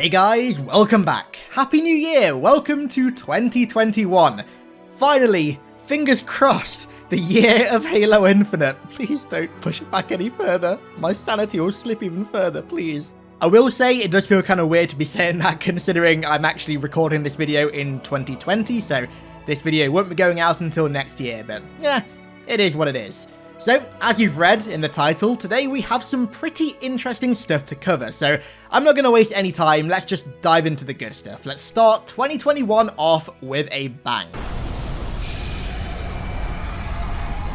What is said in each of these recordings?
Hey guys, welcome back. Happy New Year, welcome to 2021. Finally, fingers crossed, the year of Halo Infinite. Please don't push it back any further. My sanity will slip even further, please. I will say it does feel kind of weird to be saying that considering I'm actually recording this video in 2020, so this video won't be going out until next year, but yeah, it is what it is. So, as you've read in the title, today we have some pretty interesting stuff to cover, so I'm not going to waste any time, let's just dive into the good stuff. Let's start 2021 off with a bang.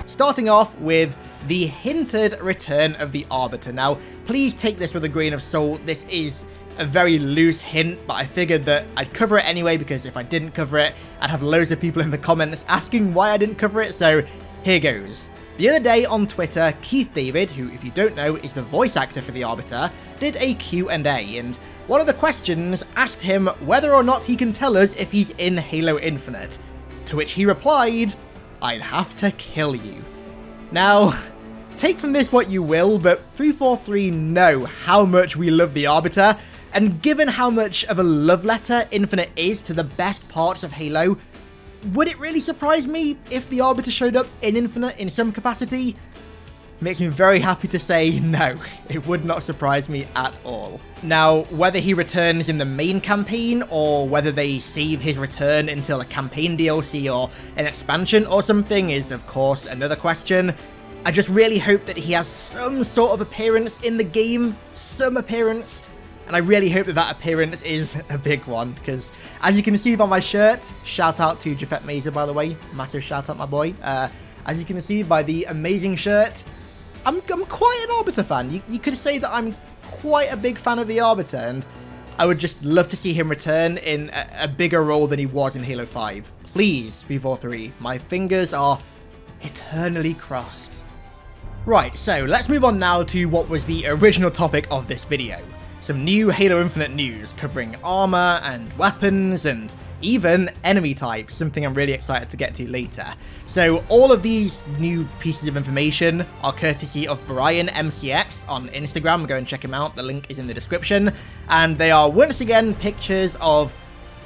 Starting off with the hinted return of the Arbiter. Now, please take this with a grain of salt, this is a very loose hint, but I figured that I'd cover it anyway, because if I didn't cover it, I'd have loads of people in the comments asking why I didn't cover it, so here goes. The other day on Twitter, Keith David, who if you don't know is the voice actor for the Arbiter, did a Q&A, and one of the questions asked him whether or not he can tell us if he's in Halo Infinite, to which he replied, "I'd have to kill you." Now, take from this what you will, but 343 know how much we love the Arbiter, and given how much of a love letter Infinite is to the best parts of Halo, would it really surprise me if the Arbiter showed up in Infinite in some capacity? Makes me very happy to say no, it would not surprise me at all. Now, whether he returns in the main campaign, or whether they save his return until a campaign DLC or an expansion or something is of course another question. I just really hope that he has some sort of appearance in the game, some appearance, and I really hope that that appearance is a big one, because as you can see by my shirt, shout out to Jafet Mesa by the way, massive shout out my boy, as you can see by the amazing shirt, I'm quite an Arbiter fan. You could say that I'm quite a big fan of the Arbiter, and I would just love to see him return in a bigger role than he was in Halo 5. Please, 343, my fingers are eternally crossed. Right, so let's move on now to what was the original topic of this video. Some new Halo Infinite news covering armor and weapons and even enemy types, something I'm really excited to get to later. So all of these new pieces of information are courtesy of Brian MCX on Instagram. Go and check him out, the link is in the description. And they are once again pictures of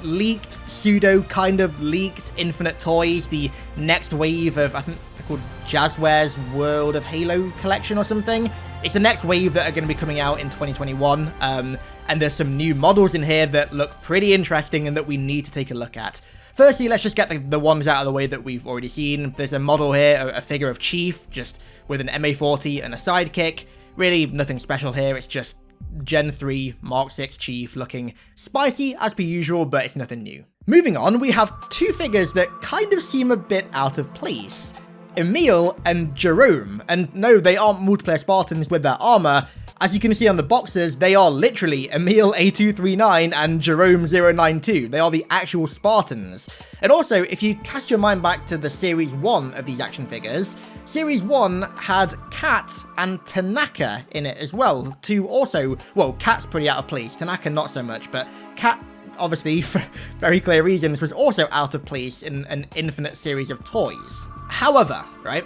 leaked, pseudo kind of leaked Infinite toys, the next wave of, I think they're called Jazzware's World of Halo collection or something. It's the next wave that are going to be coming out in 2021, and there's some new models in here that look pretty interesting and that we need to take a look at. Firstly, let's just get the ones out of the way that we've already seen. There's a model here, a figure of Chief, just with an MA40 and a sidekick. Really nothing special here, it's just Gen 3 Mark 6 Chief looking spicy as per usual, but it's nothing new. Moving on, we have two figures that kind of seem a bit out of place. Emile and Jerome, and no, they aren't multiplayer Spartans with their armor. As you can see on the boxes, they are literally Emile-A239 and Jerome-092. They are the actual Spartans. And also, if you cast your mind back to the Series 1 of these action figures, Series 1 had Kat and Tanaka in it as well, to also, well, Kat's pretty out of place, Tanaka not so much, but Kat, obviously, for very clear reasons, was also out of place in an Infinite series of toys. However, right,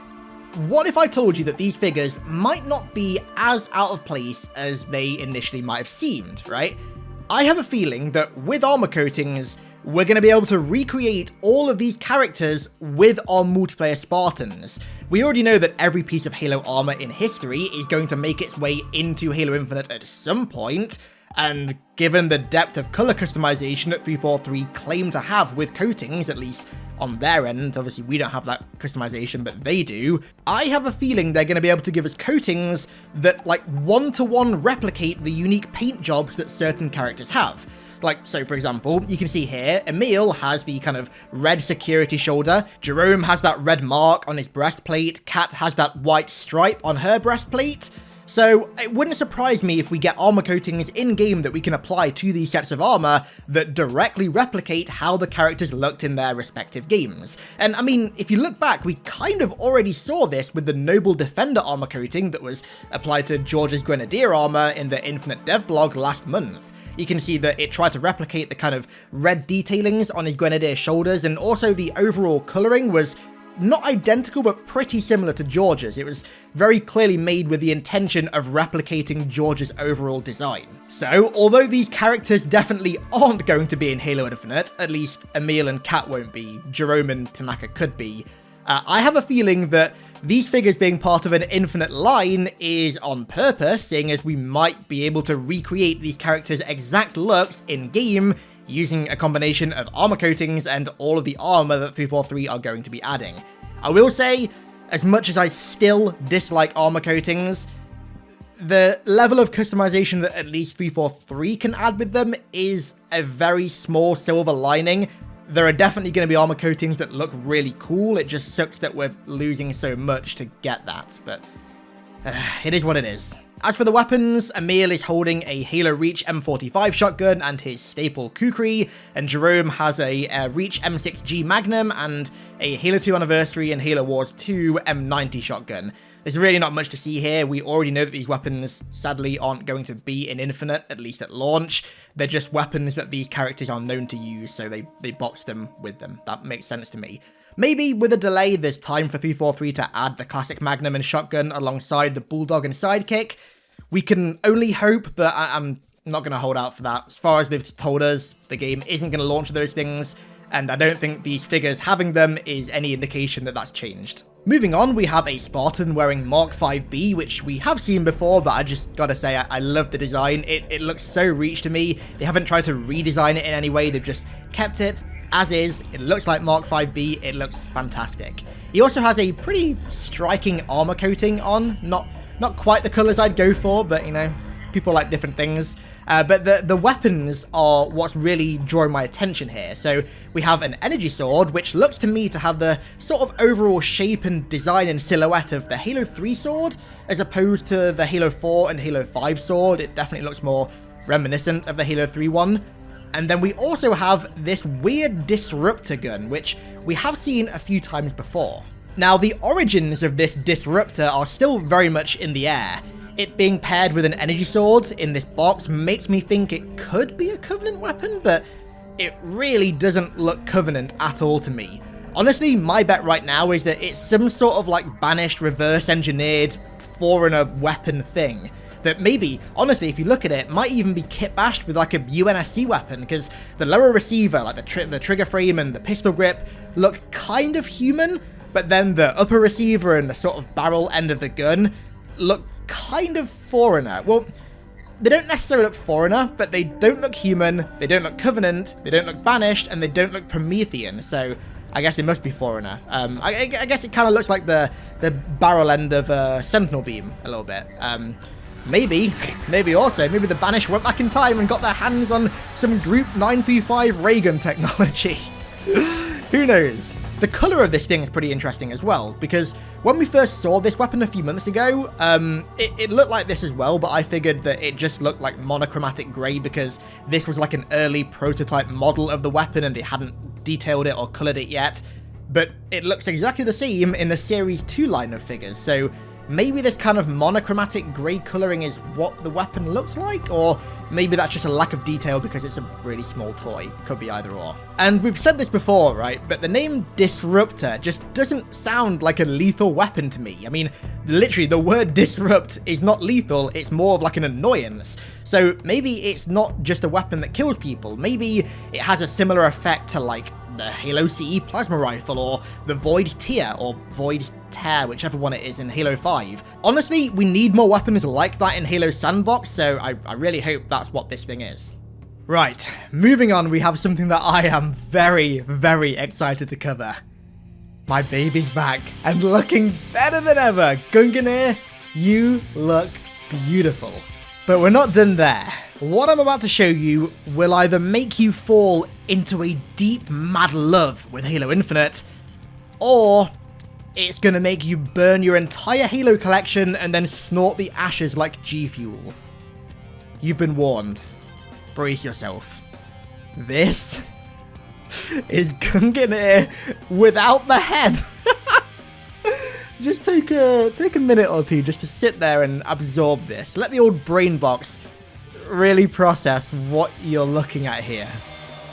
what if I told you that these figures might not be as out of place as they initially might have seemed, right? I have a feeling that with armor coatings, we're going to be able to recreate all of these characters with our multiplayer Spartans. We already know that every piece of Halo armor in history is going to make its way into Halo Infinite at some point, and given the depth of colour customization that 343 claim to have with coatings, at least on their end, obviously we don't have that customization, but they do, I have a feeling they're going to be able to give us coatings that like one-to-one replicate the unique paint jobs that certain characters have. Like, so for example, you can see here, Emile has the kind of red security shoulder, Jerome has that red mark on his breastplate, Kat has that white stripe on her breastplate. So it wouldn't surprise me if we get armor coatings in-game that we can apply to these sets of armor that directly replicate how the characters looked in their respective games. And I mean, if you look back, we kind of already saw this with the Noble Defender armor coating that was applied to George's Grenadier armor in the Infinite Dev blog last month. You can see that it tried to replicate the kind of red detailings on his Grenadier shoulders, and also the overall colouring was not identical, but pretty similar to George's. It was very clearly made with the intention of replicating George's overall design. So, although these characters definitely aren't going to be in Halo Infinite, at least Emile and Kat won't be, Jerome and Tanaka could be, I have a feeling that these figures being part of an Infinite line is on purpose, seeing as we might be able to recreate these characters' exact looks in-game using a combination of armor coatings and all of the armor that 343 are going to be adding. I will say, as much as I still dislike armor coatings, the level of customization that at least 343 can add with them is a very small silver lining. There are definitely going to be armor coatings that look really cool. It just sucks that we're losing so much to get that, but it is what it is. As for the weapons, Emile is holding a Halo Reach M45 shotgun and his staple Kukri, and Jerome has a Reach M6G Magnum and a Halo 2 Anniversary and Halo Wars 2 M90 shotgun. There's really not much to see here. We already know that these weapons, sadly, aren't going to be in Infinite, at least at launch. They're just weapons that these characters are known to use, so they box them with them. That makes sense to me. Maybe with a delay, there's time for 343 to add the classic Magnum and shotgun alongside the Bulldog and Sidekick. We can only hope, but I'm not going to hold out for that. As far as they've told us, the game isn't going to launch those things, and I don't think these figures having them is any indication that that's changed. Moving on, we have a Spartan wearing Mk.V, which we have seen before, but I just gotta say, I love the design. It looks so Reach to me. They haven't tried to redesign it in any way, they've just kept it as is. It looks like Mk.V, it looks fantastic. He also has a pretty striking armor coating on, not quite the colours I'd go for, but you know, people like different things. But the weapons are what's really drawing my attention here. So we have an energy sword, which looks to me to have the sort of overall shape and design and silhouette of the Halo 3 sword, as opposed to the Halo 4 and Halo 5 sword. It definitely looks more reminiscent of the Halo 3 one. And then we also have this weird Disruptor gun, which we have seen a few times before. Now, the origins of this Disruptor are still very much in the air. It being paired with an energy sword in this box makes me think it could be a Covenant weapon, but it really doesn't look Covenant at all to me. Honestly, my bet right now is that it's some sort of like banished, reverse-engineered Forerunner weapon thing. That maybe, honestly, if you look at it, might even be kit-bashed with like a UNSC weapon, because the lower receiver, like the trigger frame and the pistol grip, look kind of human, but then the upper receiver and the sort of barrel end of the gun look kind of Forerunner. Well, they don't necessarily look Forerunner, but they don't look human, they don't look Covenant, they don't look banished, and they don't look Promethean, so I guess they must be Forerunner. I guess it kind of looks like the barrel end of Sentinel Beam a little bit. Maybe the Banished went back in time and got their hands on some Group 935 ray gun technology. Who knows? The colour of this thing is pretty interesting as well, because when we first saw this weapon a few months ago, it looked like this as well, but I figured that it just looked like monochromatic grey because this was like an early prototype model of the weapon and they hadn't detailed it or coloured it yet. But it looks exactly the same in the Series 2 line of figures, so maybe this kind of monochromatic grey colouring is what the weapon looks like, or maybe that's just a lack of detail because it's a really small toy. Could be either or. And we've said this before, right, but the name Disruptor just doesn't sound like a lethal weapon to me. I mean, literally, the word disrupt is not lethal, it's more of like an annoyance. So maybe it's not just a weapon that kills people, maybe it has a similar effect to like the Halo CE plasma rifle, or the Void Tear, or Void Tear, whichever one it is in Halo 5. Honestly, we need more weapons like that in Halo Sandbox, so I really hope that's what this thing is. Right, moving on, we have something that I am very, very excited to cover. My baby's back, and looking better than ever. GUNGNIR, you look beautiful. But we're not done there. What I'm about to show you will either make you fall into a deep, mad love with Halo Infinite, or it's gonna make you burn your entire Halo collection and then snort the ashes like G Fuel. You've been warned. Brace yourself. This is GUNGNIR without the head. Just take a minute or two just to sit there and absorb this. Let the old brain box really process what you're looking at here.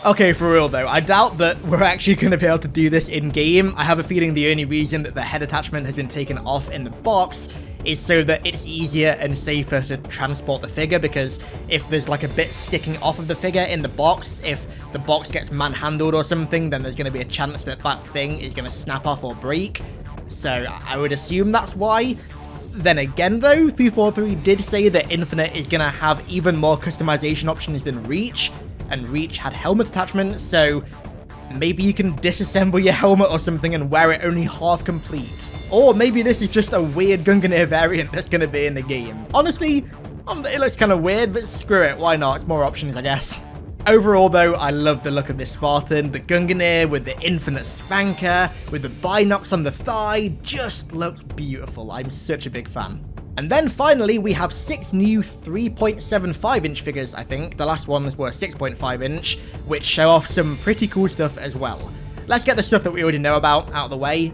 Okay, for real though, I doubt that we're actually going to be able to do this in-game. I have a feeling the only reason that the head attachment has been taken off in the box is so that it's easier and safer to transport the figure, because if there's like a bit sticking off of the figure in the box, if the box gets manhandled or something, then there's going to be a chance that that thing is going to snap off or break. So I would assume that's why. Then again though, 343 did say that Infinite is going to have even more customization options than Reach, and Reach had helmet attachments, so maybe you can disassemble your helmet or something and wear it only half complete. Or maybe this is just a weird GUNGNIR variant that's going to be in the game. Honestly, it looks kind of weird, but screw it, why not? It's more options, I guess. Overall though, I love the look of this Spartan. The GUNGNIR with the Infinite Spanker, with the binocs on the thigh, just looks beautiful. I'm such a big fan. And then finally, we have 6 new 3.75 inch figures, I think. The last ones were 6.5 inch, which show off some pretty cool stuff as well. Let's get the stuff that we already know about out of the way.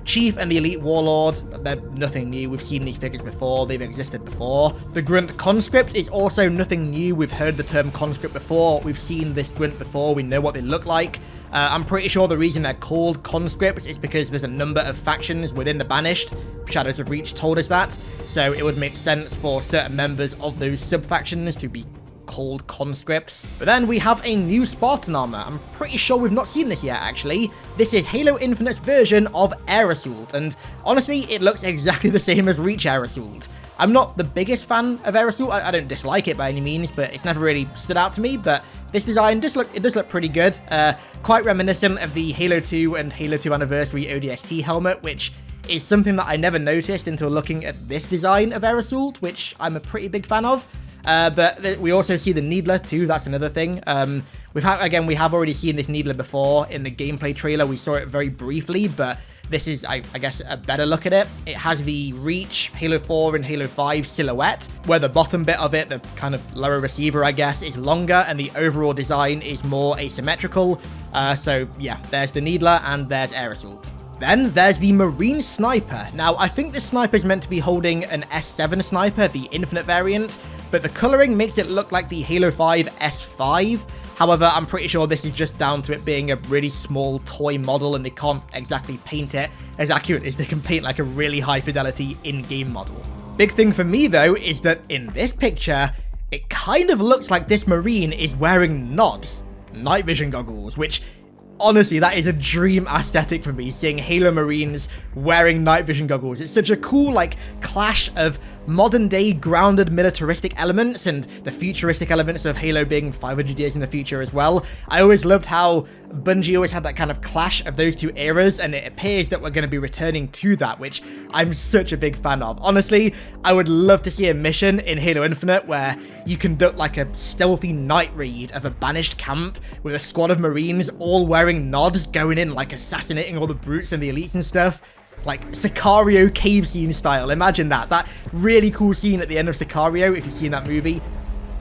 Chief and the Elite Warlord, they're nothing new. We've seen these figures before. They've existed before. The Grunt Conscript is also nothing new. We've heard the term Conscript before. We've seen this Grunt before. We know what they look like. I'm pretty sure the reason they're called conscripts is because there's a number of factions within the Banished. Shadows of Reach told us that, so it would make sense for certain members of those sub-factions to be called conscripts. But then we have a new Spartan armor. I'm pretty sure we've not seen this yet, actually. This is Halo Infinite's version of Air Assault, and honestly, it looks exactly the same as Reach Air Assault. I'm not the biggest fan of Air Assault. I don't dislike it by any means, but it's never really stood out to me. But this design does look pretty good. Quite reminiscent of the Halo 2 and Halo 2 Anniversary ODST helmet, which is something that I never noticed until looking at this design of Air Assault, which I'm a pretty big fan of. But we also see the Needler too. That's another thing. We have already seen this Needler before in the gameplay trailer. We saw it very briefly, but this is, I guess, a better look at it. It has the Reach, Halo 4 and Halo 5 silhouette, where the bottom bit of it, the kind of lower receiver, I guess, is longer, and the overall design is more asymmetrical. So yeah, there's the Needler and there's Air Assault. Then there's the Marine Sniper. Now, I think this sniper is meant to be holding an S7 sniper, the Infinite variant, but the coloring makes it look like the Halo 5 S5. However, I'm pretty sure this is just down to it being a really small toy model, and they can't exactly paint it as accurate as they can paint like a really high fidelity in-game model. Big thing for me though is that in this picture, it kind of looks like this Marine is wearing nods, night vision goggles, which honestly, that is a dream aesthetic for me, seeing Halo Marines wearing night vision goggles. It's such a cool, like, clash of modern-day grounded militaristic elements and the futuristic elements of Halo being 500 years in the future as well. I always loved how Bungie always had that kind of clash of those two eras, and it appears that we're going to be returning to that, which I'm such a big fan of. Honestly, I would love to see a mission in Halo Infinite where you conduct like a stealthy night raid of a banished camp with a squad of Marines all wearing nods, going in like assassinating all the brutes and the elites and stuff. Like Sicario cave scene style. Imagine that. That really cool scene at the end of Sicario, if you've seen that movie.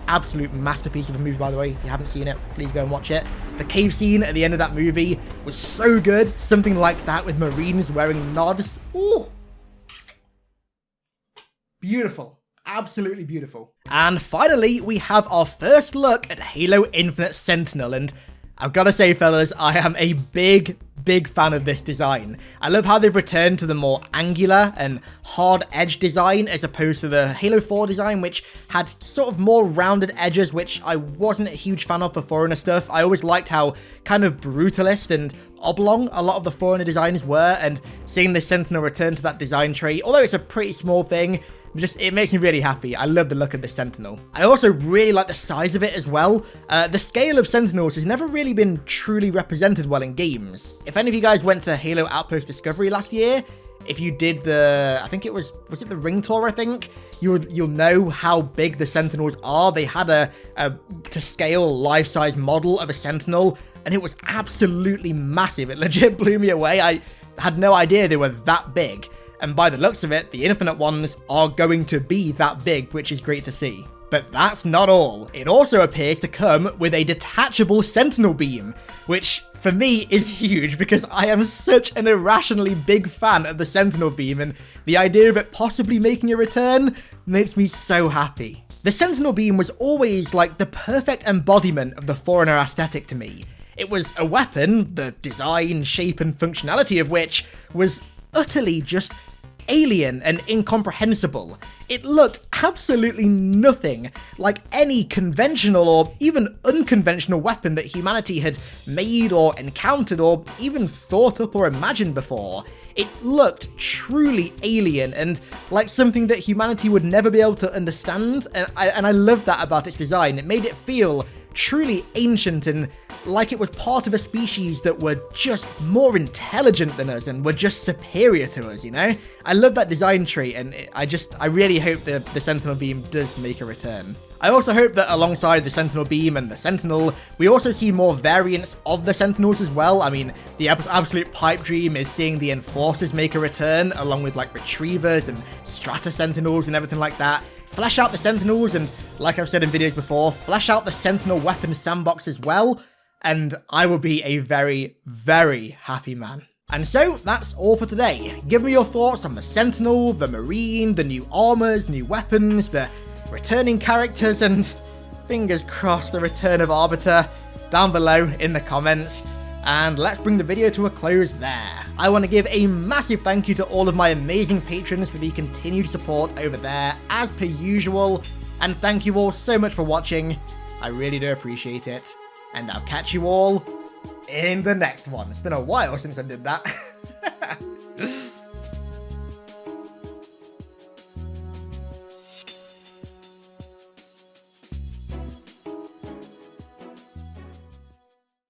Absolute masterpiece of a movie, by the way. If you haven't seen it, please go and watch it. The cave scene at the end of that movie was so good. Something like that with Marines wearing nods. Ooh. Beautiful. Absolutely beautiful. And finally, we have our first look at Halo Infinite Sentinel, and I've got to say, fellas, I am a big fan of this design. I love how they've returned to the more angular and hard edge design as opposed to the Halo 4 design, which had sort of more rounded edges, which I wasn't a huge fan of for Forerunner stuff. I always liked how kind of brutalist and oblong a lot of the Forerunner designs were, and seeing the Sentinel return to that design trait, although it's a pretty small thing, it makes me really happy. I love the look of this Sentinel. I also really like the size of it as well. The scale of Sentinels has never really been truly represented well in games. If any of you guys went to Halo Outpost Discovery last year, if you did I think it was it the Ring Tour, I think? You'll know how big the Sentinels are. They had a to scale life-size model of a Sentinel, and it was absolutely massive. It legit blew me away. I had no idea they were that big. And by the looks of it, the Infinite ones are going to be that big, which is great to see. But that's not all. It also appears to come with a detachable Sentinel Beam, which for me is huge because I am such an irrationally big fan of the Sentinel Beam, and the idea of it possibly making a return makes me so happy. The Sentinel Beam was always like the perfect embodiment of the Forerunner aesthetic to me. It was a weapon, the design, shape and functionality of which was utterly just alien and incomprehensible. It looked absolutely nothing like any conventional or even unconventional weapon that humanity had made or encountered or even thought up or imagined before. It looked truly alien and like something that humanity would never be able to understand, and I loved that about its design. It made it feel truly ancient and like it was part of a species that were just more intelligent than us and were just superior to us, you know? I love that design trait, and I really hope the Sentinel Beam does make a return. I also hope that alongside the Sentinel Beam and the Sentinel, we also see more variants of the Sentinels as well. I mean, the absolute pipe dream is seeing the Enforcers make a return, along with like Retrievers and Strata Sentinels and everything like that. Flesh out the Sentinels, and like I've said in videos before, flesh out the Sentinel weapon sandbox as well, and I will be a very, very happy man. And so, that's all for today. Give me your thoughts on the Sentinel, the Marine, the new armors, new weapons, the returning characters, and fingers crossed the return of Arbiter down below in the comments. And let's bring the video to a close there. I want to give a massive thank you to all of my amazing patrons for the continued support over there, as per usual. And thank you all so much for watching. I really do appreciate it. And I'll catch you all in the next one. It's been a while since I did that.